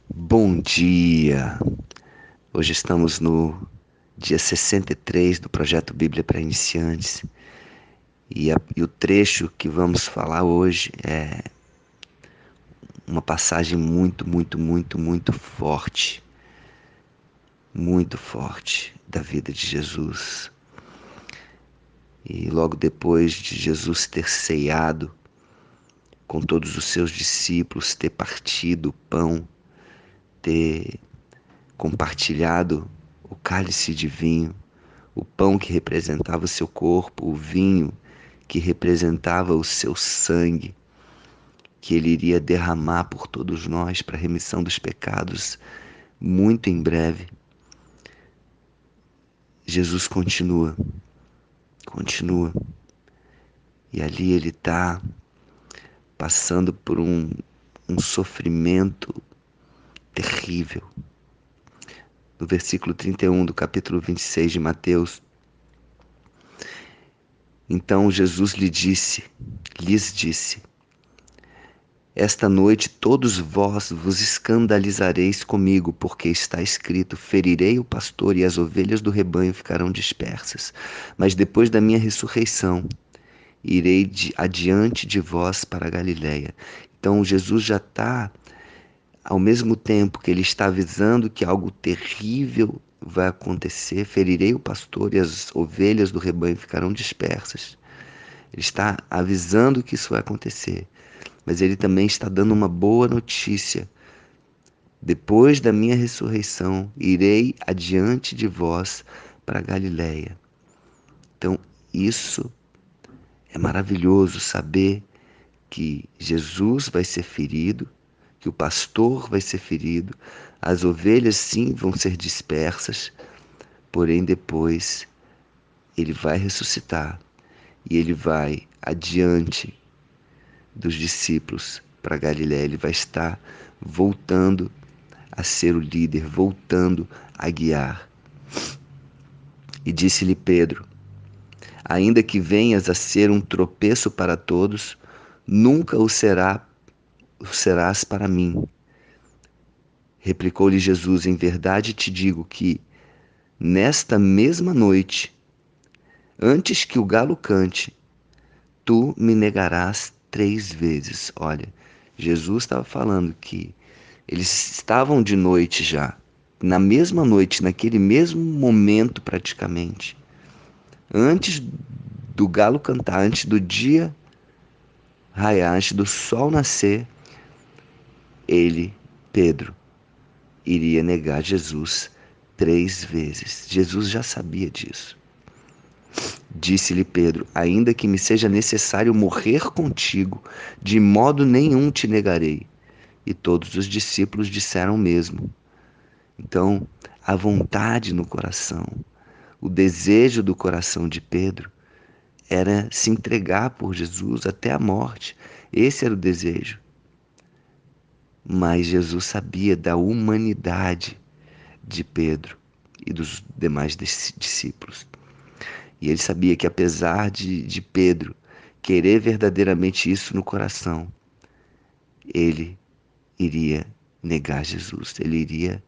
Bom dia! Hoje estamos no dia 63 do projeto Bíblia para Iniciantes e o trecho que vamos falar hoje é uma passagem muito forte da vida de Jesus. E logo depois de Jesus ter ceado com todos os seus discípulos, ter partido o pão, ter compartilhado o cálice de vinho, o pão que representava o seu corpo, o vinho que representava o seu sangue, que ele iria derramar por todos nós para a remissão dos pecados muito em breve. Jesus continua, e ali ele está passando por um sofrimento terrível. No versículo 31 do capítulo 26 de Mateus, então Jesus lhes disse: esta noite todos vós vos escandalizareis comigo, porque está escrito: ferirei o pastor e as ovelhas do rebanho ficarão dispersas. Mas depois da minha ressurreição, irei adiante de vós para a Galiléia. Então Jesus já está, ao mesmo tempo que ele está avisando que algo terrível vai acontecer, ferirei o pastor e as ovelhas do rebanho ficarão dispersas. Ele está avisando que isso vai acontecer. Mas ele também está dando uma boa notícia. Depois da minha ressurreição, irei adiante de vós para a Galiléia. Então, isso é maravilhoso, saber que Jesus vai ser ferido, que o pastor vai ser ferido, as ovelhas sim vão ser dispersas, porém depois ele vai ressuscitar e ele vai adiante dos discípulos para Galiléia. Ele vai estar voltando a ser o líder, voltando a guiar. E disse-lhe Pedro: ainda que venhas a ser um tropeço para todos, nunca o serás para mim. Replicou-lhe Jesus: em verdade te digo que nesta mesma noite, antes que o galo cante, tu me negarás 3 vezes. Olha, Jesus estava falando que eles estavam de noite já, na mesma noite, naquele mesmo momento praticamente, antes do galo cantar, antes do dia raiar, antes do sol nascer, ele, Pedro, iria negar Jesus 3 vezes. Jesus já sabia disso. Disse-lhe Pedro: ainda que me seja necessário morrer contigo, de modo nenhum te negarei. E todos os discípulos disseram o mesmo. Então, a vontade no coração, o desejo do coração de Pedro era se entregar por Jesus até a morte. Esse era o desejo. Mas Jesus sabia da humanidade de Pedro e dos demais discípulos. E ele sabia que apesar de Pedro querer verdadeiramente isso no coração, ele iria negar Jesus, ele iria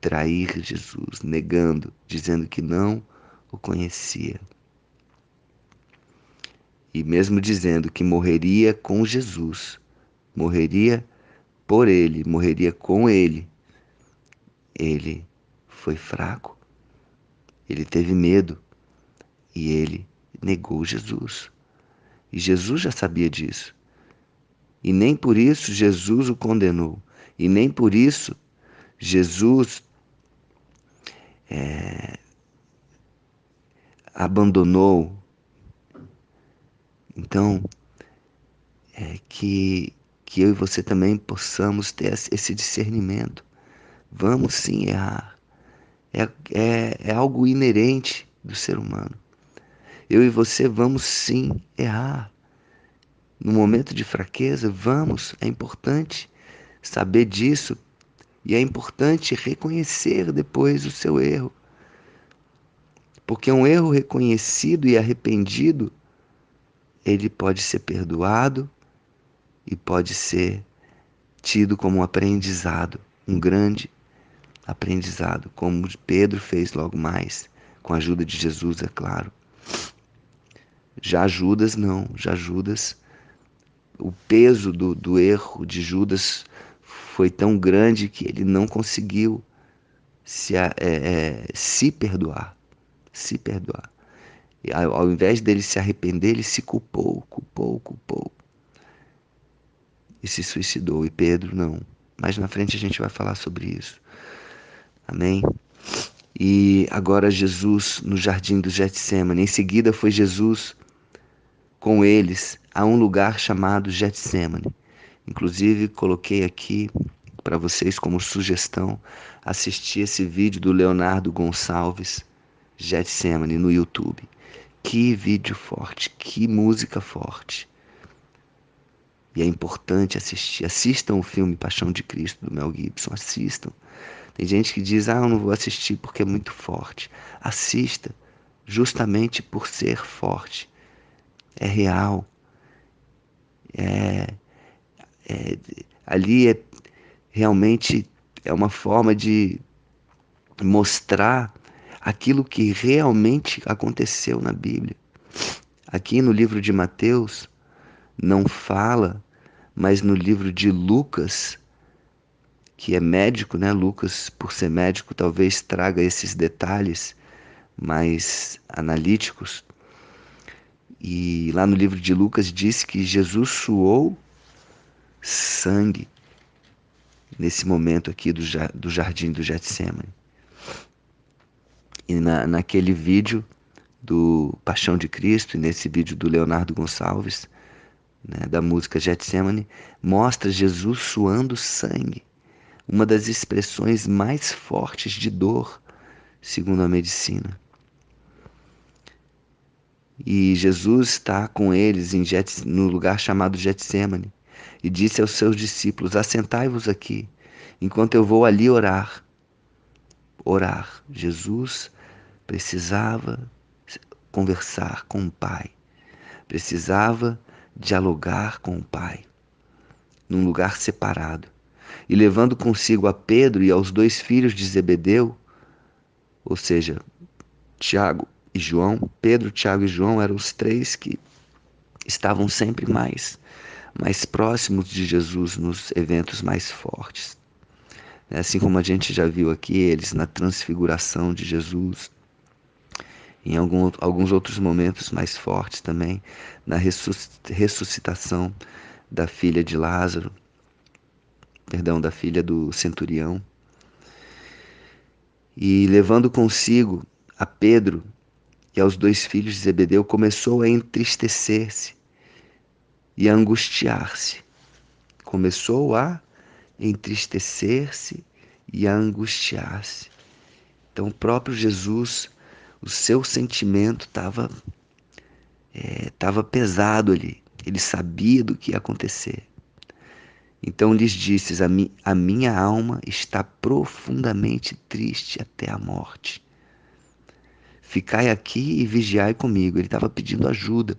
trair Jesus, negando, dizendo que não o conhecia. E mesmo dizendo que morreria com Jesus, morreria por ele, morreria com ele, ele foi fraco, ele teve medo e ele negou Jesus. E Jesus já sabia disso. E nem por isso Jesus o condenou. E nem por isso Jesus abandonou. Então, que eu e você também possamos ter esse discernimento. Vamos sim errar. É algo inerente do ser humano. Eu e você vamos sim errar. No momento de fraqueza, vamos. É importante saber disso e é importante reconhecer depois o seu erro. Porque um erro reconhecido e arrependido, ele pode ser perdoado e pode ser tido como um aprendizado. um grande aprendizado, como Pedro fez logo mais, com a ajuda de Jesus, é claro. Já Judas não, já Judas, o peso do erro de Judas foi tão grande que ele não conseguiu se perdoar, se perdoar. E ao invés dele se arrepender, ele se culpou e se suicidou. E Pedro não. Mais na frente a gente vai falar sobre isso. Amém? E agora Jesus no jardim do Getsêmani. Em seguida foi Jesus com eles a um lugar chamado Getsêmani. Inclusive coloquei aqui para vocês como sugestão assistir esse vídeo do Leonardo Gonçalves, Getsêmani, no YouTube. Que vídeo forte, que música forte. E é importante assistir. Assistam o filme Paixão de Cristo, do Mel Gibson. Assistam. Tem gente que diz, eu não vou assistir porque é muito forte. Assista, justamente por ser forte. É real. É, ali realmente é uma forma de mostrar aquilo que realmente aconteceu na Bíblia. Aqui no livro de Mateus não fala, mas no livro de Lucas, que é médico, né? Lucas, por ser médico, talvez traga esses detalhes mais analíticos. E lá no livro de Lucas diz que Jesus suou sangue nesse momento aqui do jardim do Getsemane. E naquele vídeo do Paixão de Cristo, e nesse vídeo do Leonardo Gonçalves, né, da música Getsemane, mostra Jesus suando sangue. Uma das expressões mais fortes de dor, segundo a medicina. E Jesus está com eles no lugar chamado Getsemane e disse aos seus discípulos: assentai-vos aqui, enquanto eu vou ali orar. Orar. Jesus precisava conversar com o Pai, precisava dialogar com o Pai, num lugar separado. E levando consigo a Pedro e aos dois filhos de Zebedeu, ou seja, Tiago e João, Pedro, Tiago e João eram os três que estavam sempre mais próximos de Jesus nos eventos mais fortes. Assim como a gente já viu aqui, eles na transfiguração de Jesus, em alguns outros momentos mais fortes também, na ressuscitação da filha de Lázaro, perdão, da filha do centurião. E levando consigo a Pedro e aos dois filhos de Zebedeu, começou a entristecer-se e a angustiar-se. Começou a entristecer-se e a angustiar-se. Então, o próprio Jesus, o seu sentimento estava pesado ali. Ele sabia do que ia acontecer. Então lhes disse: a minha alma está profundamente triste até a morte. Ficai aqui e vigiai comigo. Ele estava pedindo ajuda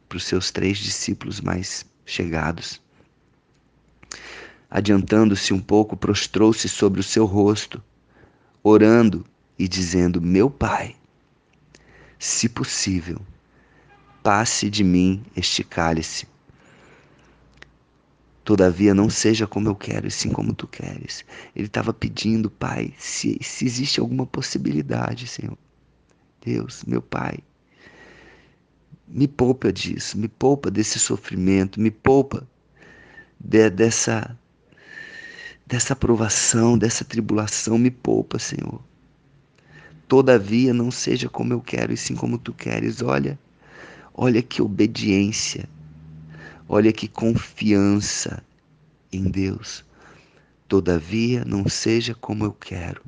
para os seus três discípulos mais chegados. Adiantando-se um pouco, prostrou-se sobre o seu rosto, orando e dizendo: meu Pai, se possível, passe de mim este cálice. Todavia não seja como eu quero, e sim como tu queres. Ele estava pedindo, Pai, se existe alguma possibilidade, Senhor. Deus, meu Pai, me poupa disso, me poupa desse sofrimento, me poupa dessa provação, dessa tribulação, me poupa, Senhor. Todavia não seja como eu quero, e sim como tu queres. Olha que obediência, olha que confiança em Deus. Todavia não seja como eu quero,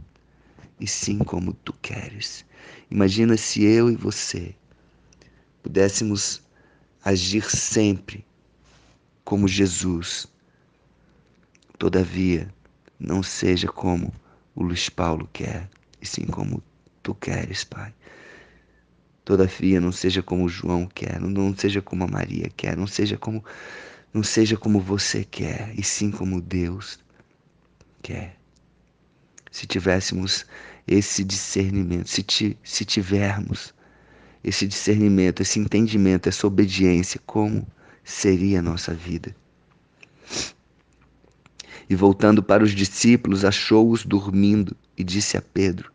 e sim como tu queres. Imagina se eu e você pudéssemos agir sempre como Jesus. Todavia, não seja como o Luiz Paulo quer, e sim como tu queres, Pai. Todavia, não seja como o João quer, não seja como a Maria quer, não seja como você quer, e sim como Deus quer. Se tivéssemos esse discernimento, se tivermos esse discernimento, esse entendimento, essa obediência, como seria a nossa vida? E voltando para os discípulos, achou-os dormindo e disse a Pedro: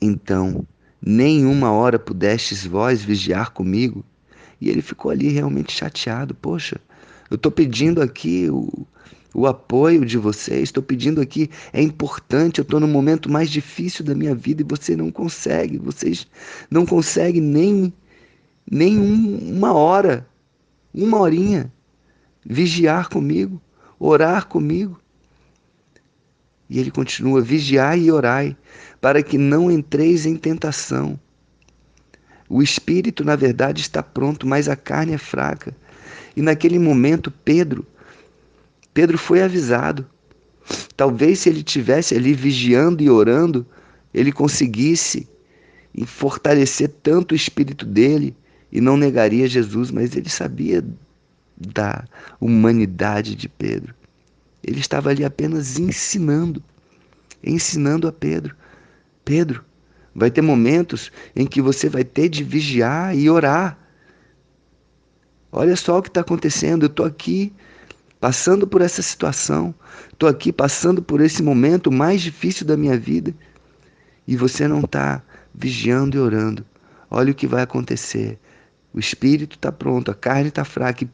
Então, nem uma hora pudestes vós vigiar comigo? E ele ficou ali realmente chateado. Poxa, eu estou pedindo aqui o apoio de vocês, estou pedindo aqui, é importante, eu estou no momento mais difícil da minha vida e você não consegue, vocês não conseguem uma hora, uma horinha, vigiar comigo, orar comigo. E ele continua: vigiai e orai, para que não entreis em tentação. O espírito, na verdade, está pronto, mas a carne é fraca. E naquele momento, Pedro foi avisado. Talvez se ele tivesse ali vigiando e orando, ele conseguisse fortalecer tanto o espírito dele e não negaria Jesus, mas ele sabia da humanidade de Pedro. Ele estava ali apenas ensinando a Pedro. Pedro, vai ter momentos em que você vai ter de vigiar e orar. Olha só o que está acontecendo, eu estou aqui passando por essa situação, estou aqui passando por esse momento mais difícil da minha vida e você não está vigiando e orando. Olha o que vai acontecer. O espírito está pronto, a carne está fraca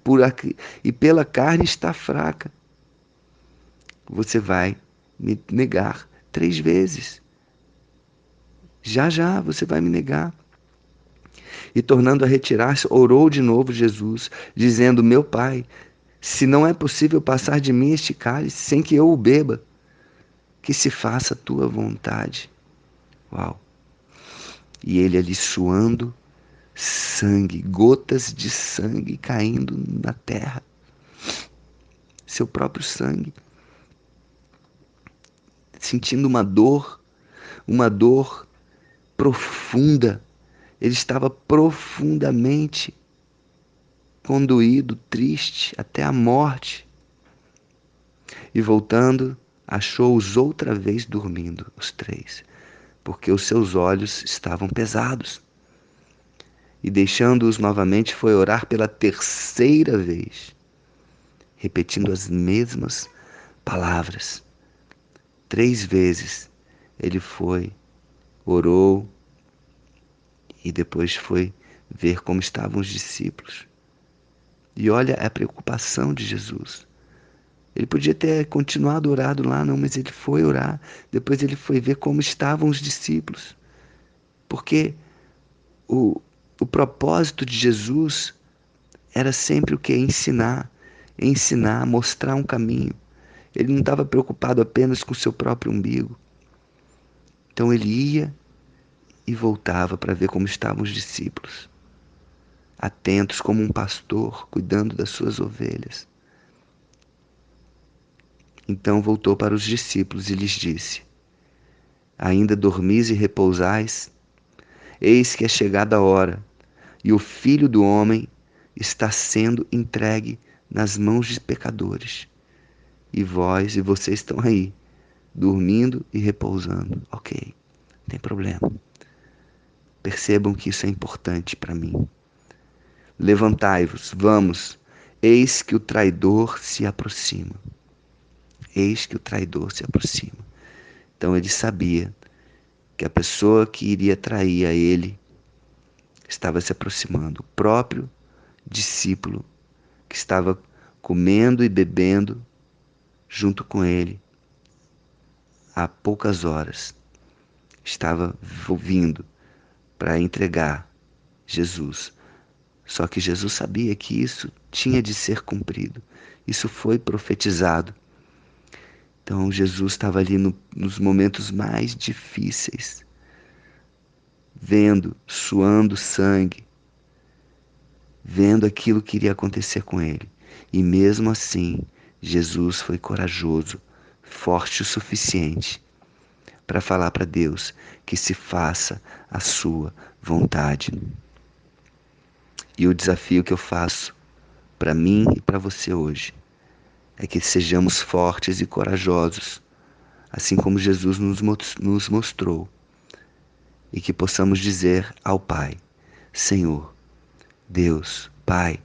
e pela carne está fraca. Você vai me negar 3 vezes. Já já você vai me negar. E tornando a retirar-se, orou de novo Jesus, dizendo: Meu Pai, se não é possível passar de mim este cálice sem que eu o beba, que se faça a tua vontade. Uau! E ele ali suando sangue, gotas de sangue caindo na terra. Seu próprio sangue. Sentindo uma dor profunda. Ele estava profundamente condoído, triste, até a morte. E voltando, achou-os outra vez dormindo, os 3, porque os seus olhos estavam pesados. E deixando-os novamente, foi orar pela 3ª vez, repetindo as mesmas palavras. 3 vezes ele foi, orou e depois foi ver como estavam os discípulos. E olha a preocupação de Jesus. Ele podia ter continuado orado lá, não, mas ele foi orar. Depois ele foi ver como estavam os discípulos. Porque o propósito de Jesus era sempre o que? Ensinar, mostrar um caminho. Ele não estava preocupado apenas com o seu próprio umbigo. Então ele ia e voltava para ver como estavam os discípulos, atentos como um pastor cuidando das suas ovelhas. Então voltou para os discípulos e lhes disse: Ainda dormis e repousais? Eis que é chegada a hora, e o Filho do Homem está sendo entregue nas mãos de pecadores. E vocês estão aí, dormindo e repousando. Ok, não tem problema. Percebam que isso é importante para mim. Levantai-vos, vamos, eis que o traidor se aproxima. Eis que o traidor se aproxima. Então ele sabia que a pessoa que iria trair a ele estava se aproximando. O próprio discípulo que estava comendo e bebendo junto com ele há poucas horas estava vindo para entregar Jesus. Só que Jesus sabia que isso tinha de ser cumprido. Isso foi profetizado. Então Jesus estava ali nos momentos mais difíceis, vendo, suando sangue, vendo aquilo que iria acontecer com ele. E mesmo assim, Jesus foi corajoso, forte o suficiente para falar para Deus que se faça a sua vontade. E o desafio que eu faço para mim e para você hoje é que sejamos fortes e corajosos assim como Jesus nos mostrou, e que possamos dizer ao Pai: Senhor, Deus, Pai,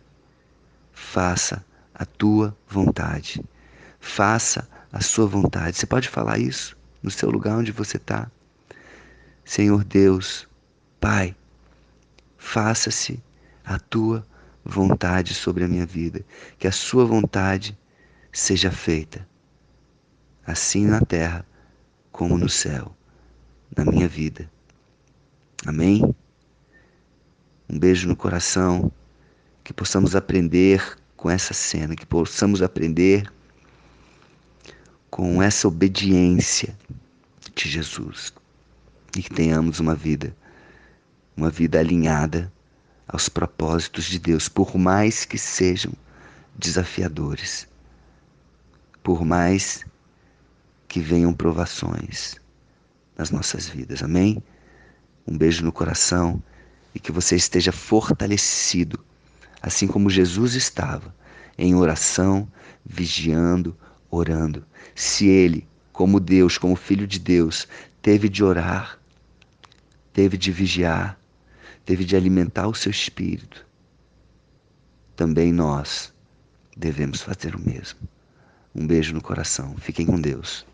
faça a tua vontade, faça a sua vontade. Você pode falar isso no seu lugar onde você está? Senhor Deus, Pai, faça-se a tua vontade sobre a minha vida, que a sua vontade seja feita, assim na terra como no céu, na minha vida. Amém? Um beijo no coração, que possamos aprender com essa cena, que possamos aprender com essa obediência de Jesus e que tenhamos uma vida alinhada aos propósitos de Deus, por mais que sejam desafiadores, por mais que venham provações nas nossas vidas. Amém? Um beijo no coração e que você esteja fortalecido, assim como Jesus estava, em oração, vigiando, orando. Se ele, como Deus, como Filho de Deus, teve de orar, teve de vigiar, teve de alimentar o seu espírito, também nós devemos fazer o mesmo. Um beijo no coração. Fiquem com Deus.